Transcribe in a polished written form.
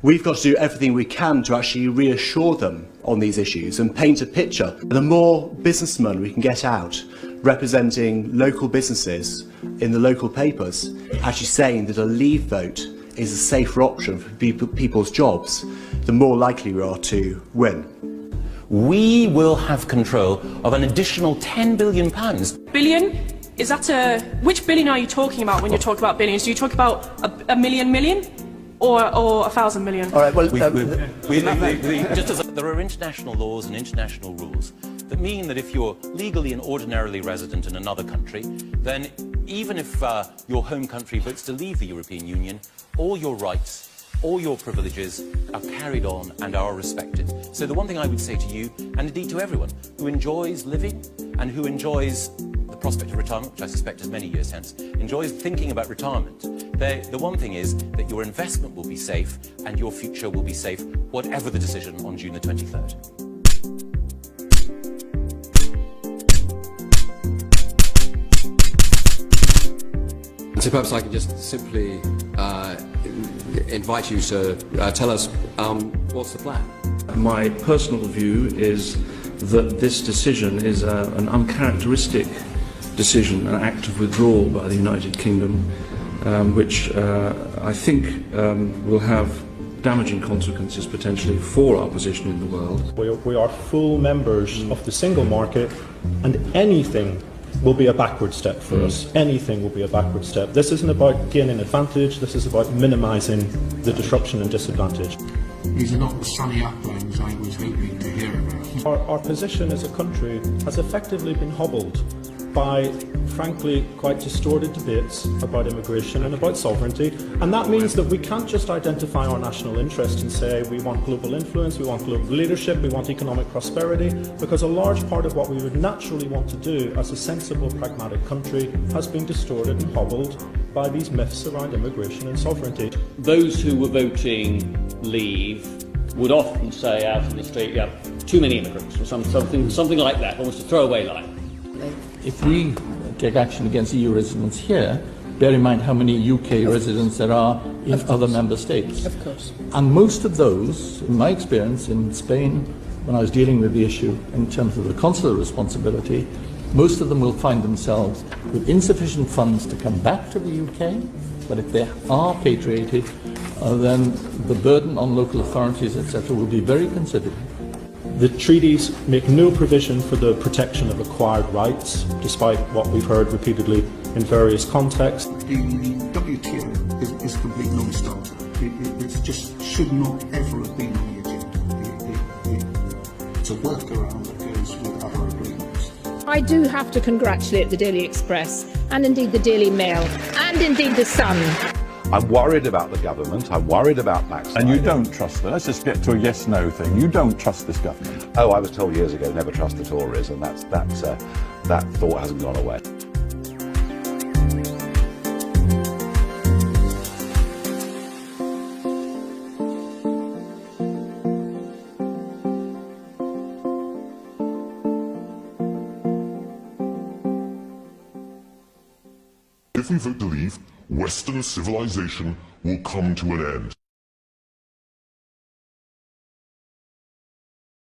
We've got to do everything we can to actually reassure them on these issues and paint a picture. The more businessmen we can get out representing local businesses in the local papers, actually saying that a leave vote is a safer option for people's jobs, the more likely we are to win. We will have control of an additional £10 billion. Billion? Is that which billion are you talking about when you talk about billions? Do you talk about a million? Or 1,000 million? All right, well, just as there are international laws and international rules that mean that if you're legally and ordinarily resident in another country, then even if your home country votes to leave the European Union, all your rights, all your privileges are carried on and are respected. So the one thing I would say to you, and indeed to everyone who enjoys living and who enjoys the prospect of retirement, which I suspect is many years hence, enjoys thinking about retirement, the one thing is that your investment will be safe and your future will be safe, whatever the decision on June the 23rd. So perhaps I can just simply invite you to tell us what's the plan. My personal view is that this decision is an uncharacteristic decision, an act of withdrawal by the United Kingdom, which I think will have damaging consequences potentially for our position in the world. We are full members of the single market, and anything will be a backward step for us. Anything will be a backward step. This isn't about gaining advantage, this is about minimising the disruption and disadvantage. These are not the sunny uplands I was hoping to hear about. Our position as a country has effectively been hobbled by, frankly, quite distorted debates about immigration and about sovereignty, and that means that we can't just identify our national interest and say we want global influence, we want global leadership, we want economic prosperity, because a large part of what we would naturally want to do as a sensible, pragmatic country has been distorted and hobbled by these myths around immigration and sovereignty. Those who were voting leave would often say out in the street, yeah, too many immigrants, or something like that, almost a throwaway line. If we take action against EU residents here, bear in mind how many UK residents there are in other member states. Of course. And most of those, in my experience in Spain, when I was dealing with the issue in terms of the consular responsibility, most of them will find themselves with insufficient funds to come back to the UK, but if they are patriated, then the burden on local authorities, etc., will be very considerable. The treaties make no provision for the protection of acquired rights, despite what we've heard repeatedly in various contexts. The WTO is a complete non-starter. It just should not ever have been on the agenda. It's a workaround that goes with other agreements. I do have to congratulate the Daily Express, and indeed the Daily Mail, and indeed the Sun. I'm worried about the government, I'm worried about Max. And you don't trust them. Let's just get to a yes-no thing. You don't trust this government. Oh, I was told years ago, never trust the Tories, and that thought hasn't gone away. If we vote to leave, Western civilization will come to an end.